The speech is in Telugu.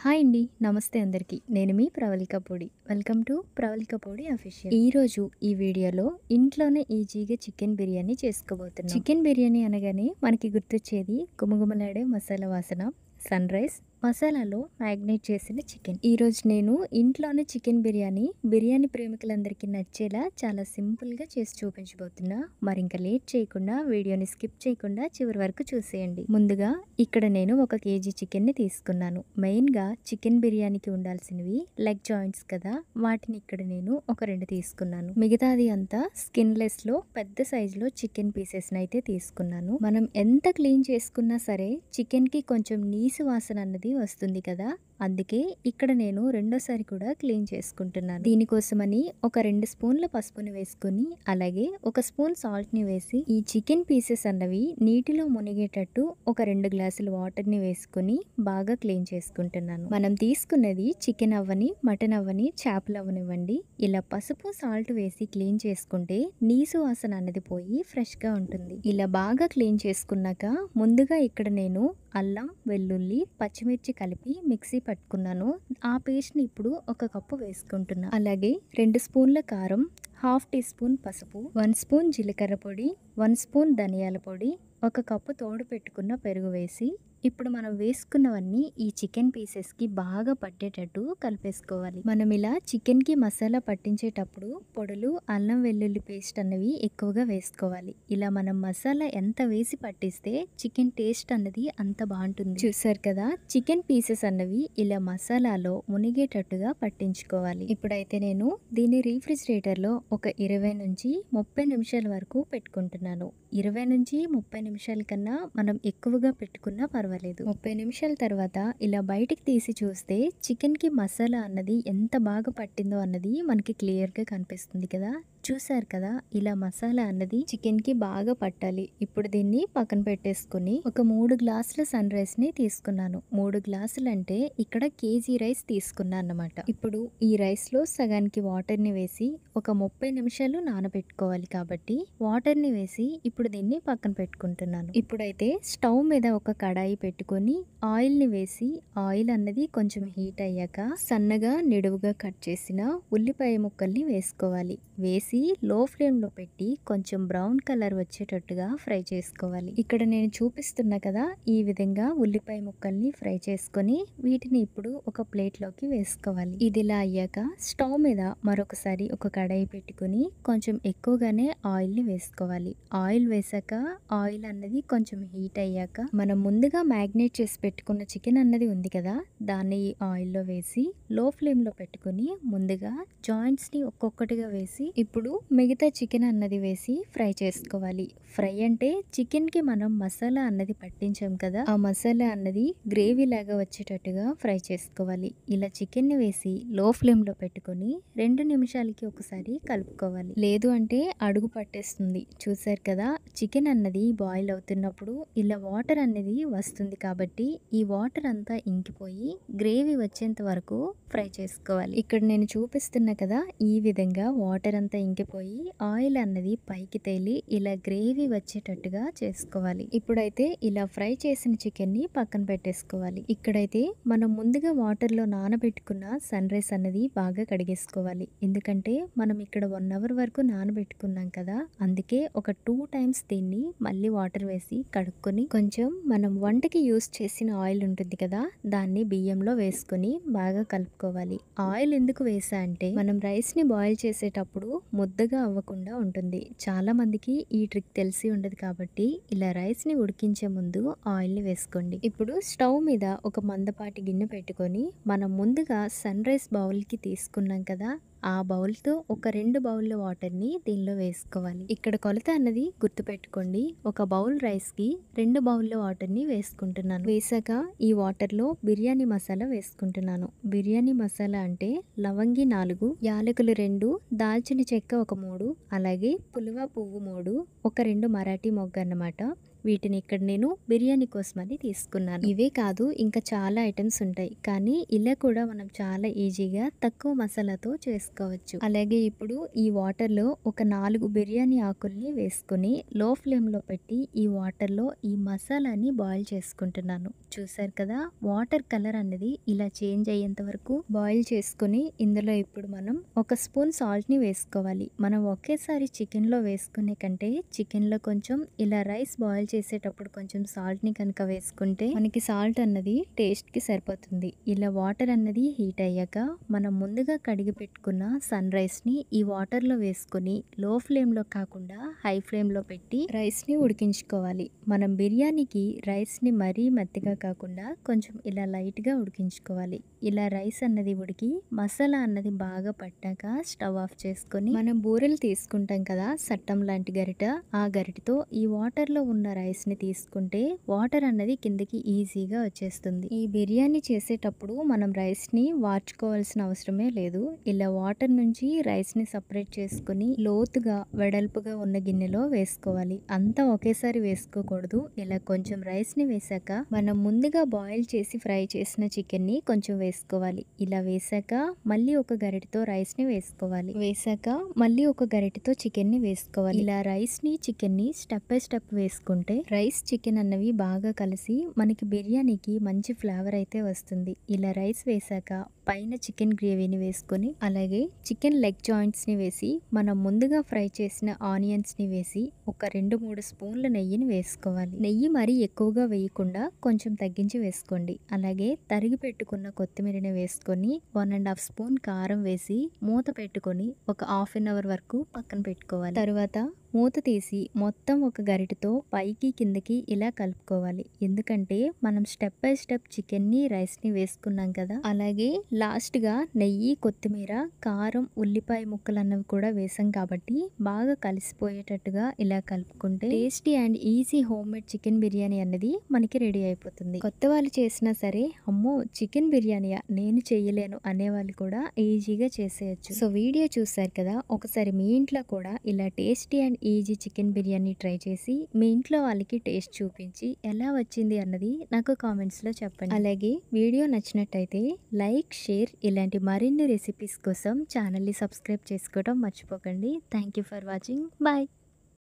హాయ్ అండి. నమస్తే అందరికీ. నేను మీ ప్రవళిక పొడి. వెల్కమ్ టు ప్రవళిక పొడి అఫీషియల్. ఈరోజు ఈ వీడియోలో ఇంట్లోనే ఈజీగా చికెన్ బిర్యానీ చేసుకోబోతున్నాం. చికెన్ బిర్యానీ అనగానే మనకి గుర్తొచ్చేది గుమగుమలాడే మసాలా వాసన, సన్ రైస్, మసాలాలో మ్యాగ్నేట్ చేసిన చికెన్. ఈరోజు నేను ఇంట్లోనే చికెన్ బిర్యానీ ప్రేమికులందరికీ నచ్చేలా చాలా సింపుల్గా చేసి చూపించబోతున్నా. మరి ఇంకా లేట్ చేయకుండా వీడియోని స్కిప్ చేయకుండా చివరి వరకు చూసేయండి. ముందుగా ఇక్కడ నేను 1 కేజీ చికెన్ని తీసుకున్నాను. మెయిన్గా చికెన్ బిర్యానీకి ఉండాల్సినవి లెగ్ జాయింట్స్ కదా, వాటిని ఇక్కడ నేను ఒక 2 తీసుకున్నాను. మిగతాది అంతా స్కిన్లెస్లో పెద్ద సైజులో చికెన్ పీసెస్ని అయితే తీసుకున్నాను. మనం ఎంత క్లీన్ చేసుకున్నా సరే చికెన్కి కొంచెం నీసు వాసన అన్నది వస్తుంది కదా, అందుకే ఇక్కడ నేను రెండోసారి కూడా క్లీన్ చేసుకుంటున్నాను. దీనికోసమని ఒక 2 స్పూన్ల పసుపుని వేసుకొని అలాగే 1 స్పూన్ సాల్ట్ని వేసి ఈ చికెన్ పీసెస్ అన్నవి నీటిలో మునిగేటట్టు ఒక 2 గ్లాసుల వాటర్ని వేసుకొని బాగా క్లీన్ చేసుకుంటున్నాను. మనం తీసుకున్నది చికెన్ అవ్వని, మటన్ అవ్వని, చేపలు అవ్వనివ్వండి, ఇలా పసుపు సాల్ట్ వేసి క్లీన్ చేసుకుంటే నీసు వాసన అన్నది పోయి ఫ్రెష్గా ఉంటుంది. ఇలా బాగా క్లీన్ చేసుకున్నాక ముందుగా ఇక్కడ నేను అల్లం, వెల్లుల్లి, పచ్చిమిర్చి కలిపి మిక్సీ పట్టుకున్నాను. ఆ పేస్ట్ని ఇప్పుడు 1 కప్పు వేసుకుంటున్నా. అలాగే 2 స్పూన్ల కారం, హాఫ్ టీ స్పూన్ పసుపు, 1 స్పూన్ జీలకర్ర పొడి, 1 స్పూన్ ధనియాల పొడి, 1 కప్పు తోడు పెట్టుకున్న పెరుగు వేసి ఇప్పుడు మనం వేసుకున్నవన్నీ ఈ చికెన్ పీసెస్కి బాగా పట్టేటట్టు కలిపేసుకోవాలి. మనం ఇలా చికెన్కి మసాలా పట్టించేటప్పుడు పొడులు, అల్లం వెల్లుల్లి పేస్ట్ అన్నవి ఎక్కువగా వేసుకోవాలి. ఇలా మనం మసాలా ఎంత వేసి పట్టిస్తే చికెన్ టేస్ట్ అన్నది అంత బాగుంటుంది. చూసారు కదా, చికెన్ పీసెస్ అన్నవి ఇలా మసాలాలో మునిగేటట్టుగా పట్టించుకోవాలి. ఇప్పుడైతే నేను దీన్ని రీఫ్రిజిరేటర్లో ఒక 20 నుంచి 30 నిమిషాల వరకు పెట్టుకుంటున్నాను. 20 నుంచి 30 నిమిషాల కన్నా మనం ఎక్కువగా పెట్టుకున్నా పర్వాలేదు. 30 నిమిషాల తర్వాత ఇలా బయటికి తీసి చూస్తే చికెన్కి మసాలా అన్నది ఎంత బాగా పట్టిందో అన్నది మనకి క్లియర్గా కనిపిస్తుంది కదా. చూసారు కదా, ఇలా మసాలా అన్నది చికెన్కి బాగా పట్టాలి. ఇప్పుడు దీన్ని పక్కన పెట్టేసుకుని ఒక 3 గ్లాసుల సన్ రైస్ని తీసుకున్నాను. 3 గ్లాసులు అంటే ఇక్కడ కేజీ రైస్ తీసుకున్నాను అన్నమాట. ఇప్పుడు ఈ రైస్లో సగానికి వాటర్ని వేసి ఒక 30 నిమిషాలు నానబెట్టుకోవాలి కాబట్టి వాటర్ని వేసి ఇప్పుడు దీన్ని పక్కన పెట్టుకుంటున్నాను. ఇప్పుడైతే స్టవ్ మీద ఒక కడాయి పెట్టుకొని ఆయిల్ని వేసి ఆయిల్ అన్నది కొంచెం హీట్ అయ్యాక సన్నగా నిడువుగా కట్ చేసిన ఉల్లిపాయ ముక్కల్ని వేసుకోవాలి. వేసి లో ఫ్లేమ్లో పెట్టి కొంచెం బ్రౌన్ కలర్ వచ్చేటట్టుగా ఫ్రై చేసుకోవాలి. ఇక్కడ నేను చూపిస్తున్నా కదా, ఈ విధంగా ఉల్లిపాయ ముక్కల్ని ఫ్రై చేసుకొని వీటిని ఇప్పుడు ఒక ప్లేట్లోకి వేసుకోవాలి. ఇది ఇలా అయ్యాక స్టవ్ మీద మరొకసారి ఒక కడాయి పెట్టుకుని కొంచెం ఎక్కువగానే ఆయిల్ని వేసుకోవాలి. ఆయిల్ వేసాక ఆయిల్ అన్నది కొంచెం హీట్ అయ్యాక మనం ముందుగా మ్యాగ్నేట్ చేసి పెట్టుకున్న చికెన్ అన్నది ఉంది కదా, దాన్ని ఈ ఆయిల్లో వేసి లో ఫ్లేమ్లో పెట్టుకుని ముందుగా జాయింట్స్ని ఒక్కొక్కటిగా వేసి ఇప్పుడు మిగతా చికెన్ అన్నది వేసి ఫ్రై చేసుకోవాలి. ఫ్రై అంటే చికెన్కి మనం మసాలా అన్నది పట్టించాం కదా, ఆ మసాలా అన్నది గ్రేవీ లాగా వచ్చేటట్టుగా ఫ్రై చేసుకోవాలి. ఇలా చికెన్ని వేసి లో ఫ్లేమ్లో పెట్టుకొని 2 నిమిషాలకి ఒకసారి కలుపుకోవాలి. లేదు అంటే అడుగు పట్టేస్తుంది. చూసారు కదా, చికెన్ అన్నది బాయిల్ అవుతున్నప్పుడు ఇలా వాటర్ అనేది వస్తుంది కాబట్టి ఈ వాటర్ అంతా ఇంకిపోయి గ్రేవీ వచ్చేంత వరకు ఫ్రై చేసుకోవాలి. ఇక్కడ నేను చూపిస్తున్నా కదా, ఈ విధంగా వాటర్ అంతా ఇంకిపోయి ఆయిల్ అన్నది పైకి తేలి ఇలా గ్రేవీ వచ్చేటట్టుగా చేసుకోవాలి. ఇప్పుడైతే ఇలా ఫ్రై చేసిన చికెన్ని పక్కన పెట్టేసుకోవాలి. ఇక్కడైతే మనం ముందుగా వాటర్లో నానబెట్టుకున్న సన్ రైస్ అన్నది బాగా కడిగేసుకోవాలి. ఎందుకంటే మనం ఇక్కడ 1 అవర్ వరకు నానబెట్టుకున్నాం కదా, అందుకే ఒక 2 టైమ్స్ దీన్ని మళ్ళీ వాటర్ వేసి కడుక్కొని కొంచెం మనం వంటకి యూస్ చేసిన ఆయిల్ ఉంటుంది కదా, దాన్ని బియ్యంలో వేసుకొని బాగా కలుపుకోవాలి. ఆయిల్ ఎందుకు వేసా అంటే మనం రైస్ని బాయిల్ చేసేటప్పుడు ముద్దగా అవ్వకుండా ఉంటుంది. చాలా మందికి ఈ ట్రిక్ తెలిసి ఉండదు కాబట్టి ఇలా రైస్ని ఉడికించే ముందు ఆయిల్ని వేసుకోండి. ఇప్పుడు స్టవ్ మీద ఒక మందపాటి గిన్నె పెట్టుకొని మనం ముందుగా సన్ రైస్ బౌల్కి తీసుకున్నాం కదా, ఆ బౌల్తో ఒక 2 బౌల్ల వాటర్ని దీనిలో వేసుకోవాలి. ఇక్కడ కొలత అన్నది గుర్తుపెట్టుకోండి. ఒక బౌల్ రైస్కి 2 బౌల్ల వాటర్ని వేసుకుంటున్నాను. వేసాక ఈ వాటర్లో బిర్యానీ మసాలా వేసుకుంటున్నాను. బిర్యానీ మసాలా అంటే లవంగి 4, యాలకులు 2, దాల్చిన చెక్క ఒక 3, అలాగే పులువ పువ్వు 3, ఒక 2 మరాఠీ మొగ్గ అన్నమాట. వీటిని ఇక్కడ నేను బిర్యానీ కోసమని తీసుకున్నాను. ఇవే కాదు ఇంకా చాలా ఐటమ్స్ ఉంటాయి, కానీ ఇలా కూడా మనం చాలా ఈజీగా తక్కువ మసాలాతో చేసుకోవచ్చు. అలాగే ఇప్పుడు ఈ వాటర్లో ఒక 4 బిర్యానీ ఆకుల్ని వేసుకుని లో ఫ్లేమ్లో పెట్టి ఈ వాటర్లో ఈ మసాలాని బాయిల్ చేసుకుంటున్నాను. చూసారు కదా, వాటర్ కలర్ అనేది ఇలా చేంజ్ అయ్యేంత వరకు బాయిల్ చేసుకుని ఇందులో ఇప్పుడు మనం ఒక స్పూన్ సాల్ట్ని వేసుకోవాలి. మనం ఒకేసారి చికెన్లో వేసుకునే కంటే చికెన్లో కొంచెం ఇలా రైస్ బాయిల్ చేసేటప్పుడు కొంచెం సాల్ట్ని కనుక వేసుకుంటే మనకి సాల్ట్ అన్నది టేస్ట్కి సరిపోతుంది. ఇలా వాటర్ అన్నది హీట్ అయ్యాక మనం ముందుగా కడిగి పెట్టుకున్న సన్ రైస్ని ఈ వాటర్లో వేసుకొని లో ఫ్లేమ్లో కాకుండా హై ఫ్లేమ్లో పెట్టి రైస్ని ఉడికించుకోవాలి. మనం బిర్యానీకి రైస్ని మరీ మెత్తగా కాకుండా కొంచెం ఇలా లైట్గా ఉడికించుకోవాలి. ఇలా రైస్ అన్నది ఉడికి మసాలా అన్నది బాగా పట్టాక స్టవ్ ఆఫ్ చేసుకొని మనం బూరెలు తీసుకుంటాం కదా సట్టం లాంటి గరిట, ఆ గరిటతో ఈ వాటర్లో ఉన్న రైస్ని తీసుకుంటే వాటర్ అన్నది కిందకి ఈజీగా వచ్చేస్తుంది. ఈ బిర్యానీ చేసేటప్పుడు మనం రైస్ని వార్చుకోవాల్సిన అవసరమే లేదు. ఇలా వాటర్ నుంచి రైస్ని సపరేట్ చేసుకుని లోతుగా వెడల్పుగా ఉన్న గిన్నెలో వేసుకోవాలి. అంతా ఒకేసారి వేసుకోకూడదు. ఇలా కొంచెం రైస్ని వేసాక మనం ముందుగా బాయిల్ చేసి ఫ్రై చేసిన చికెన్ని కొంచెం వేసుకోవాలి. ఇలా వేసాక మళ్ళీ ఒక గరిటతో రైస్ని వేసుకోవాలి. వేసాక మళ్ళీ ఒక గరిటతో చికెన్ని వేసుకోవాలి. ఇలా రైస్ని చికెన్ని స్టెప్ బై స్టెప్ వేసుకుంటే రైస్ చికెన్ అన్నవి బాగా కలిసి మనకి బిర్యానీకి మంచి ఫ్లేవర్ అయితే వస్తుంది. ఇలా రైస్ వేసాక పైన చికెన్ గ్రేవీని వేసుకొని అలాగే చికెన్ లెగ్ జాయింట్స్ని వేసి మనం ముందుగా ఫ్రై చేసిన ఆనియన్స్ని వేసి ఒక 2-3 స్పూన్ల నెయ్యిని వేసుకోవాలి. నెయ్యి మరీ ఎక్కువగా వేయకుండా కొంచెం తగ్గించి వేసుకోండి. అలాగే తరిగి పెట్టుకున్న కొత్తిమీరని వేసుకొని 1½ స్పూన్ కారం వేసి మూత పెట్టుకొని ఒక హాఫ్ అన్ అవర్ వరకు పక్కన పెట్టుకోవాలి. తర్వాత మూత తీసి మొత్తం ఒక గరిటతో పైకి కిందకి ఇలా కలుపుకోవాలి. ఎందుకంటే మనం స్టెప్ బై స్టెప్ చికెన్ని రైస్ని వేసుకున్నాం కదా, అలాగే లాస్ట్గా నెయ్యి, కొత్తిమీర, కారం, ఉల్లిపాయ ముక్కలు అన్నవి కూడా వేసాం కాబట్టి బాగా కలిసిపోయేటట్టుగా ఇలా కలుపుకుంటే tasty and easy home made chicken biryani అన్నది మనకి రెడీ అయిపోతుంది. కొత్త వాళ్ళు చేసినా సరే అమ్మో చికెన్ బిర్యానీయా నేను చేయలేను అనేవాళ్ళు కూడా ఈజీగా చేసేయచ్చు. సో వీడియో చూసారు కదా, ఒకసారి మీ ఇంట్లో కూడా ఇలా tasty and easy chicken biryani try చేసి మీ ఇంట్లో వాళ్ళకి టేస్ట్ చూపించి ఎలా వచ్చింది అన్నది నాకు కామెంట్స్లో చెప్పండి. అలాగే వీడియో నచ్చినట్టయితే లైక్, షేర్, ఇలాంటి మరిన్ని రెసిపీస్ కోసం ఛానల్ని సబ్స్క్రైబ్ చేసుకోవడం మర్చిపోకండి. Thank you for watching. Bye.